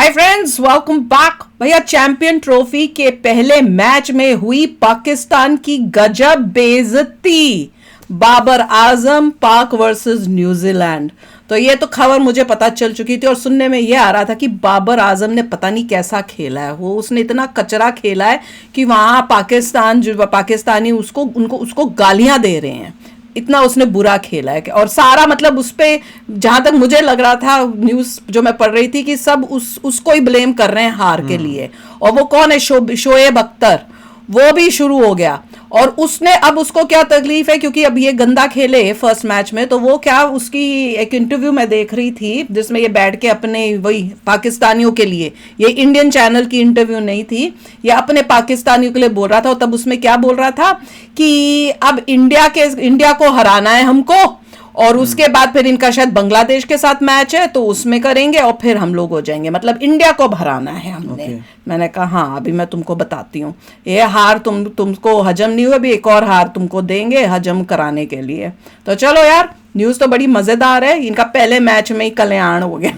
Hi friends, welcome back. भैया, champion trophy के पहले मैच में हुई पाकिस्तान की गजब बेइज्जती। बाबर आजम पाक वर्सेस न्यूजीलैंड। तो ये तो खबर मुझे पता चल चुकी थी और सुनने में ये आ रहा था कि बाबर आजम ने पता नहीं कैसा खेला है। वो उसने इतना कचरा खेला है कि वहां पाकिस्तानी उसको गालियां दे रहे हैं। इतना उसने बुरा खेला है और सारा मतलब उस पे, जहां तक मुझे लग रहा था न्यूज जो मैं पढ़ रही थी, कि सब उसको ही ब्लेम कर रहे हैं हार के लिए। और वो कौन है? शोएब अख्तर। वो भी शुरू हो गया और उसने, अब उसको क्या तकलीफ है क्योंकि अब ये गंदा खेले फर्स्ट मैच में, तो वो क्या, उसकी एक इंटरव्यू मैं देख रही थी जिसमें ये बैठ के अपने वही पाकिस्तानियों के लिए, ये इंडियन चैनल की इंटरव्यू नहीं थी, ये अपने पाकिस्तानियों के लिए बोल रहा था। और तब उसमें क्या बोल रहा था कि अब इंडिया को हराना है हमको, और उसके बाद फिर इनका शायद बांग्लादेश के साथ मैच है तो उसमें करेंगे और फिर हम लोग हो जाएंगे, मतलब इंडिया को हराना है हमने। मैंने कहा हाँ, अभी मैं तुमको बताती हूँ, ये हार तुमको हजम नहीं हुआ, अभी एक और हार तुमको देंगे हजम कराने के लिए। तो चलो यार, न्यूज़ तो बड़ी मज़ेदार है। इनका पहले मैच में ही कल्याण हो गया।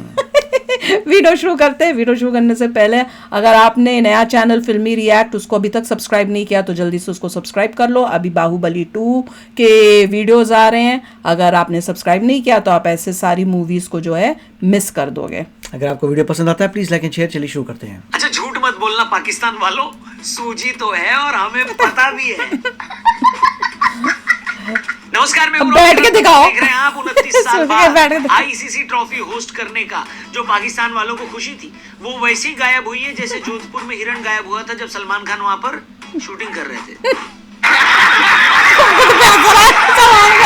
वीडियो शुरू करते हैं। वीडियो शुरू करने से पहले अगर आपने नया चैनल फिल्मी रिएक्ट उसको अभी तक सब्सक्राइब नहीं किया तो जल्दी से उसको सब्सक्राइब कर लो। अभी बाहुबली 2 के वीडियोस आ रहे हैं। अगर आपने सब्सक्राइब नहीं किया तो आप ऐसे सारी मूवीज को जो है मिस कर दोगे। अगर आपको वीडियो पसंद आता है प्लीज लाइक एंड शेयर। चलिए शुरू करते हैं। अच्छा, झूठ मत बोलना पाकिस्तान वालों, सूजी तो है और हमें पता भी है। नमस्कार, मैं बैठ के दिखाओ। देख रहे हैं आप 29 साल बाद आईसीसी ट्रॉफी होस्ट करने का जो पाकिस्तान वालों को खुशी थी, वो वैसे ही गायब हुई है जैसे जोधपुर में हिरण गायब हुआ था जब सलमान खान वहां पर शूटिंग कर रहे थे।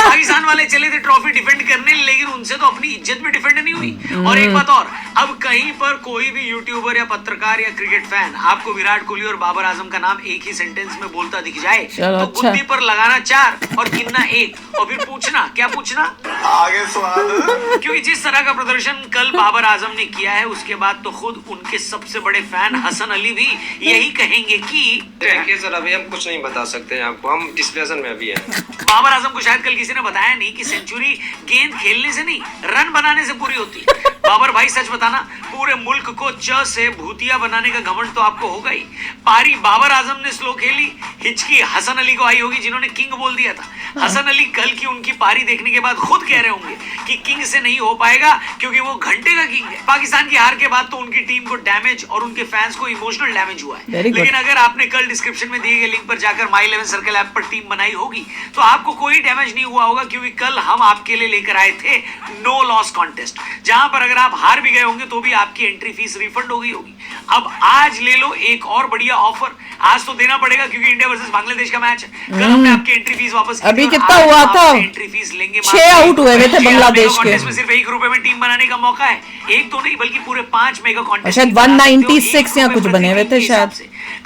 पाकिस्तान वाले चले थे ट्रॉफी डिफेंड करने, लेकिन उनसे तो अपनी इज्जत भी डिफेंड नहीं हुई। और एक बात और, अब कहीं पर कोई भी यूट्यूबर या पत्रकार या क्रिकेट फैन आपको विराट कोहली और बाबर आजम का नाम एक ही सेंटेंस में बोलता दिख जाए तो बुद्धि पर लगाना 4 और गिनना 1 और फिर पूछना, क्या पूछना? आगे सवाल। क्योंकि जिस तरह का प्रदर्शन कल बाबर आजम ने किया है, उसके बाद तो खुद उनके सबसे बड़े फैन हसन अली भी यही कहेंगे कि सर अभी हम कुछ नहीं बता सकते हैं आपको, हम डिस्कशन में अभी हैं। बाबर आजम को शायद कल किसी ने बताया नहीं कि सेंचुरी गेंद खेलने से नहीं, रन बनाने से पूरी होती है। बाबर भाई, सच बताना, पूरे मुल्क को च से भूतिया बनाने का घमंड तो आपको होगा ही। पारी बाबर आजम ने स्लो खेली, हिचकी हसन अली को आई होगी जिन्होंने किंग बोल दिया था। हसन अली कल की उनकी पारी देखने के बाद खुद कह रहे होंगे कि किंग से नहीं हो पाएगा क्योंकि वो घंटे का किंग है। पाकिस्तान की हार के बाद तो उनकी टीम को डैमेज और उनके फैंस को इमोशनल डैमेज हुआ है। लेकिन अगर आपने कल डिस्क्रिप्शन में दिए गए लिंक पर जाकर माई 11 सर्कल ऐप पर टीम बनाई होगी तो आपको कोई डैमेज नहीं हुआ होगा, क्योंकि कल हम आपके लिए लेकर आए थे नो लॉस कॉन्टेस्ट, जहां पर अगर आप हार भी गए होंगे तो भी आपकी एंट्री फीस रिफंड हो गई होगी। अब आज ले लो एक और बढ़िया ऑफर, आज तो देना पड़ेगा क्योंकि इंडिया वर्सेस बांग्लादेश का मैच है। कल हमने आपकी एंट्री फीस वापस की, अभी कितना हुआ था? एंट्री फीस लेंगे, 6 आउट हुए थे बांग्लादेश के। में सिर्फ 1 रुपए में टीम बनाने का मौका है, एक तो नहीं बल्कि पूरे 5 मेगा कॉन्टेस्ट, शायद 196 या कुछ बने हुए थे शायद।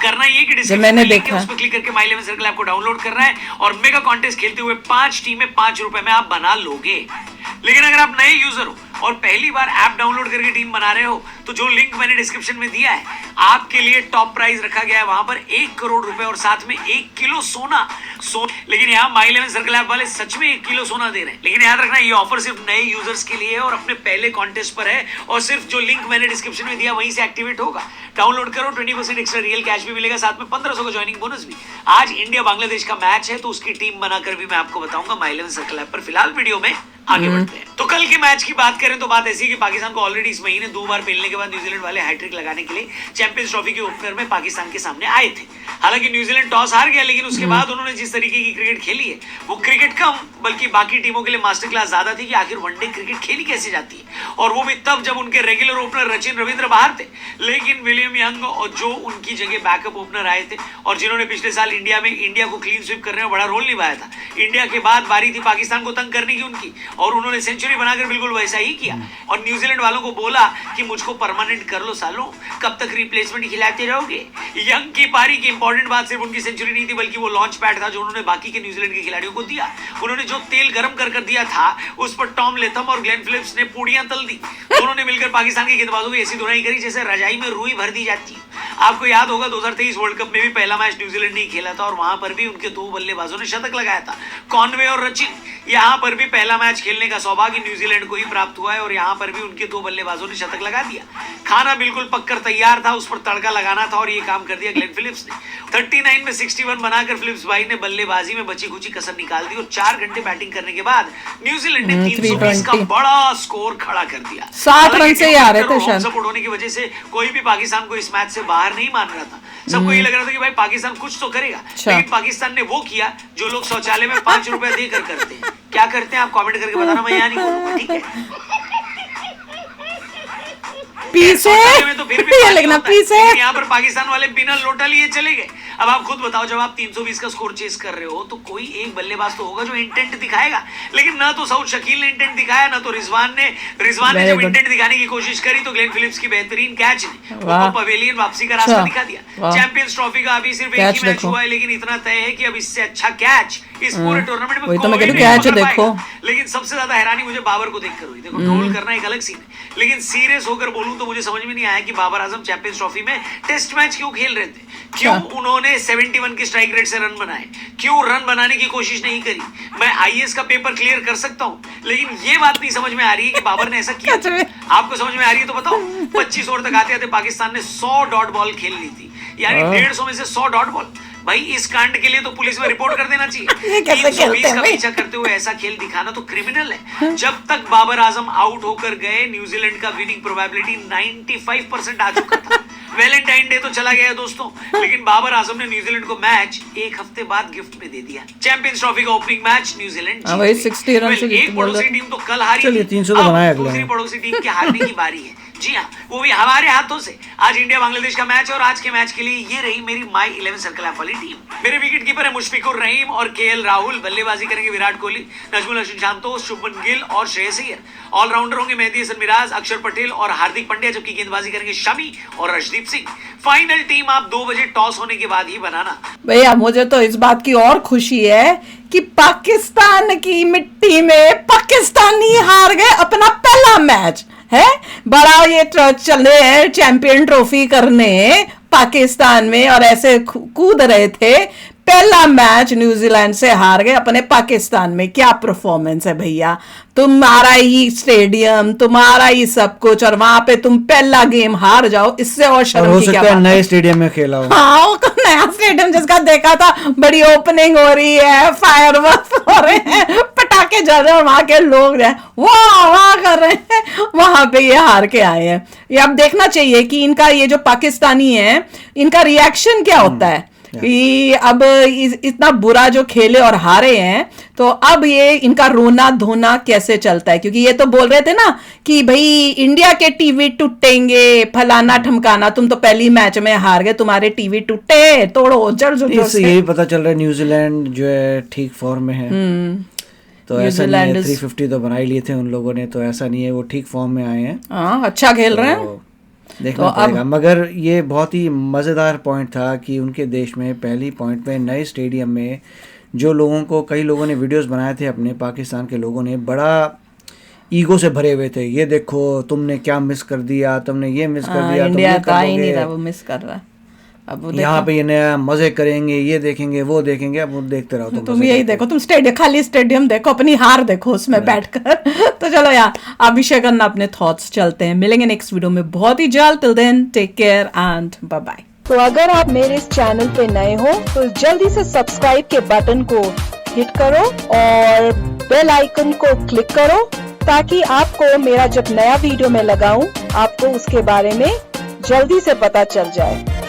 करना ये कि डिस्क्रिप्शन मैंने में देखा, उस पर क्लिक करके माई 11 सर्कल ऐप को डाउनलोड करना है और मेगा कॉन्टेस्ट खेलते हुए 5 टीमें 5 रुपए में आप बना लोगे। लेकिन अगर आप नए यूजर हो और पहली बार ऐप डाउनलोड करके टीम बना रहे हो तो जो लिंक मैंने डिस्क्रिप्शन में दिया है, आपके लिए टॉप प्राइस रखा गया है वहां पर 1 करोड़ रुपए और साथ में 1 किलो सोना। लेकिन यहाँ माई 11 सर्कल ऐप वाले सच में 1 किलो सोना दे रहे हैं। लेकिन याद रखना, ये ऑफर सिर्फ नए यूजर्स के लिए है और अपने पहले कॉन्टेस्ट पर है और सिर्फ जो लिंक मैंने डिस्क्रिप्शन में दिया वहीं से एक्टिवेट होगा। डाउनलोड करो, 20% एक्स्ट्रा रियल कैश भी मिलेगा, साथ में 1500 का ज्वाइनिंग बोनस भी। आज इंडिया बांग्लादेश का मैच है तो उसकी टीम बनाकर भी मैं आपको बताऊंगा माई 11 सर्कल ऐप पर। फिलहाल वीडियो में आगे बढ़ते हैं। तो कल के मैच की बात करें तो बात ऐसी है कि पाकिस्तान को ऑलरेडी इस महीने 2 बार पेलने के बाद न्यूजीलैंड वाले हैट्रिक लगाने के लिए चैंपियंस ट्रॉफी के ओपनर में पाकिस्तान के सामने आए थे। हालांकि न्यूजीलैंड टॉस हार गया, लेकिन उसके बाद उन्होंने जिस तरीके की क्रिकेट खेली है वो क्रिकेट कम बल्कि बाकी टीमों के लिए मास्टर क्लास ज्यादा थी कि आखिर वनडे क्रिकेट खेली कैसे जाती है, और वो भी तब जब उनके रेगुलर ओपनर सचिन रविंद्र बाहर थे। लेकिन विलियम यंग और जो उनकी जगह बैकअप ओपनर आए थे और जिन्होंने पिछले साल इंडिया को क्लीन स्वीप करने में बड़ा रोल निभाया था। इंडिया के बाद बारी थी पाकिस्तान को तंग करने की उनकी, और उन्होंने सेंचुरी बनाकर बिल्कुल वैसा ही किया और न्यूजीलैंड वालों को बोला कि मुझको परमानेंट कर लो सालों, कब तक रिप्लेसमेंट खिलाते रहोगे। यंग की पारी की इंपॉर्टेंट बात सिर्फ उनकी सेंचुरी नहीं थी बल्कि वो लॉन्च पैड था जो उन्होंने बाकी के न्यूजीलैंड के खिलाड़ियों को दिया। उन्होंने जो तेल गर्म कर दिया था उस पर टॉम लेथम और ग्लेन फिलिप्स ने पूड़ियां तल दी। दोनों ने मिलकर पाकिस्तान के गेंदबाजों की ऐसी धुनाई करी जैसे रजाई में रुई भर दी जाती है। आपको याद होगा 2023 वर्ल्ड कप में भी पहला मैच न्यूजीलैंड ने खेला था और वहां पर भी उनके दो बल्लेबाजों ने शतक लगाया था, कॉनवे और रचिन। यहाँ पर भी पहला मैच खेलने का सौभाग्य न्यूजीलैंड को ही प्राप्त हुआ है और यहाँ पर भी उनके दो बल्लेबाजों ने शतक लगा दिया। खाना बिल्कुल पककर तैयार था, उस पर तड़का लगाना था और ये काम कर दिया ग्लेन फिलिप्स ने। 39 में 61 बनाकर फिलिप्स भाई ने बल्लेबाजी में बची खुची कसर निकाल दी और 4 घंटे बैटिंग करने के बाद न्यूजीलैंड ने 320 का बड़ा स्कोर खड़ा कर दिया। 7 रन से ही आ रहे थे शायद। सपोर्ट होने की वजह से कोई भी पाकिस्तान को इस मैच से बाहर नहीं मान रहा था। सबको ये लग रहा था कि भाई पाकिस्तान कुछ तो करेगा, लेकिन पाकिस्तान ने वो किया जो लोग शौचालय में 5 रुपए देकर करते हैं। क्या करते हैं आप कमेंट करके बताना, मैं यहाँ नहीं बोलूंगा, ठीक है? पीछे में तो फिर भी यहाँ पर पाकिस्तान वाले बिना लोटा लिए चले गए। अब आप खुद बताओ, जब आप 320 का स्कोर चेस कर रहे हो तो कोई एक बल्लेबाज तो होगा जो इंटेंट दिखाएगा, लेकिन ना तो सऊद शकील ने इंटेंट दिखाया, ना तो रिजवान ने जब इंटेंट दिखाने की कोशिश करी तो ग्लेन फिलिप्स की बेहतरीन कैच ने उनको पवेलियन वापसी का रास्ता दिखा दिया। चैंपियंस ट्रॉफी का अभी सिर्फ एक ही मैच हुआ है, लेकिन इतना तय है कि अब इससे अच्छा कैच इस पूरे टूर्नामेंट में कोई नहीं देखो। लेकिन सबसे ज्यादा हैरानी मुझे बाबर को देखकर हुई। देखो ट्रोल करना एक अलग सीन है, लेकिन सीरियस होकर बोलूं तो मुझे समझ में नहीं आया कि बाबर आजम चैंपियंस ट्रॉफी में टेस्ट मैच क्यों खेल रहे थे, क्यों उन्होंने 71 की स्ट्राइक रेट से रन बनाए, क्यों रन बनाने की कोशिश नहीं करी। मैं आईएएस का पेपर क्लियर कर सकता हूं, लेकिन ये बात नहीं समझ में आ रही है कि बाबर ने ऐसा किया। आपको समझ में आ रही है तो बताओ। 25 ओवर तक आते आते पाकिस्तान ने 100 डॉट बॉल खेल ली थी, यानी 150 में से 100 डॉट बॉल। भाई इस कांड के लिए तो पुलिस में रिपोर्ट कर देना चाहिए। 320 का पीछा करते हुए ऐसा खेल दिखाना तो क्रिमिनल है। जब तक बाबर आजम आउट होकर गए, न्यूजीलैंड का विनिंग प्रोबेबिलिटी 95% आ चुका था। वैलेंटाइन डे तो चला गया दोस्तों, लेकिन बाबर आजम ने न्यूजीलैंड को मैच एक हफ्ते बाद गिफ्ट में दे दिया। चैंपियंस ट्रॉफी का ओपनिंग मैच न्यूजीलैंड एक पड़ोसी टीम तो कल हारी, दूसरी पड़ोसी टीम के हारने की बारी है। जी हाँ, वो भी हमारे हाथों से। आज इंडिया बांग्लादेश का मैच और आज के मैच के लिए ये रही मेरी माई 11 सर्कल ऐप वाली टीम। मेरे विकेट कीपर है मुशफिकुर रहीम और केएल राहुल। बल्लेबाजी करेंगे विराट कोहली, नजमुल हसन शांतोष, शुभमन गिल और श्रेयस अय्यर। ऑलराउंडर होंगे मेहदी हसन मिराज, अक्षर पटेल और हार्दिक पांड्या, जबकि गेंदबाजी करेंगे शमी और अर्शदीप सिंह। फाइनल टीम आप 2 बजे टॉस होने के बाद ही बनाना। भैया मुझे तो इस बात की और खुशी है कि पाकिस्तान की मिट्टी में पाकिस्तानी हार गए अपना पहला मैच है। बड़ा ये चले हैं चैंपियन ट्रॉफी करने पाकिस्तान में और ऐसे कूद रहे थे। पहला मैच न्यूजीलैंड से हार गए अपने पाकिस्तान में। क्या परफॉर्मेंस है भैया, तुम्हारा ही स्टेडियम, तुम्हारा ही सब कुछ, और वहां पे तुम पहला गेम हार जाओ, इससे और शर्म की क्या बात है। नए स्टेडियम में खेला हो। हाँ, वो नया स्टेडियम जिसका देखा था, बड़ी ओपनिंग हो रही है, फायरवर्क्स हो रहे हैं, पटाखे जल रहे हैं और वहां के लोग वाह वाह कर रहे हैं, वहां पे ये हार के आए हैं। ये अब देखना चाहिए कि इनका ये जो पाकिस्तानी है, इनका रिएक्शन क्या होता है कि अब इतना बुरा जो खेले और हारे हैं, तो अब ये इनका रोना धोना कैसे चलता है। क्योंकि ये तो बोल रहे थे ना कि भाई इंडिया के टीवी टूटेंगे, फलाना ठमकाना, तुम तो पहली मैच में हार गए, तुम्हारे टीवी टूटे, तोड़ो जड़ जोर से। यही पता चल रहा है न्यूजीलैंड जो है ठीक फॉर्म में है। तो ऐसा नहीं है, 350 तो बना ही लिए थे उन लोगों ने, तो ऐसा नहीं है, वो ठीक फॉर्म में आए हैं। हाँ, अच्छा खेल रहे हैं, देखना पड़ेगा। मगर ये बहुत ही मज़ेदार पॉइंट था कि उनके देश में पहली पॉइंट में नए स्टेडियम में जो लोगों को, कई लोगों ने वीडियोस बनाए थे अपने, पाकिस्तान के लोगों ने बड़ा ईगो से भरे हुए थे। ये देखो तुमने क्या मिस कर दिया, तुमने ये मिस कर दिया, इंडिया का ही नहीं रहा, वो मिस कर रहा है। अब यहाँ पे ये नया मजे करेंगे, ये देखेंगे, वो देखेंगे, अब वो देखते रहो तुम यही देखो, तुम स्टेडियम, खाली स्टेडियम देखो, अपनी हार देखो उसमें बैठकर। तो चलो यार, आप भी शेयर करना अपने थॉट्स। चलते हैं, मिलेंगे नेक्स्ट वीडियो में बहुत ही जल्द। Till then take care and bye bye. तो अगर आप मेरे इस चैनल पे नए हो तो जल्दी से सब्सक्राइब के बटन को हिट करो और बेल आइकन को क्लिक करो, ताकि आपको मेरा जब नया वीडियो मैं लगाऊं, आपको उसके बारे में जल्दी से पता चल जाए।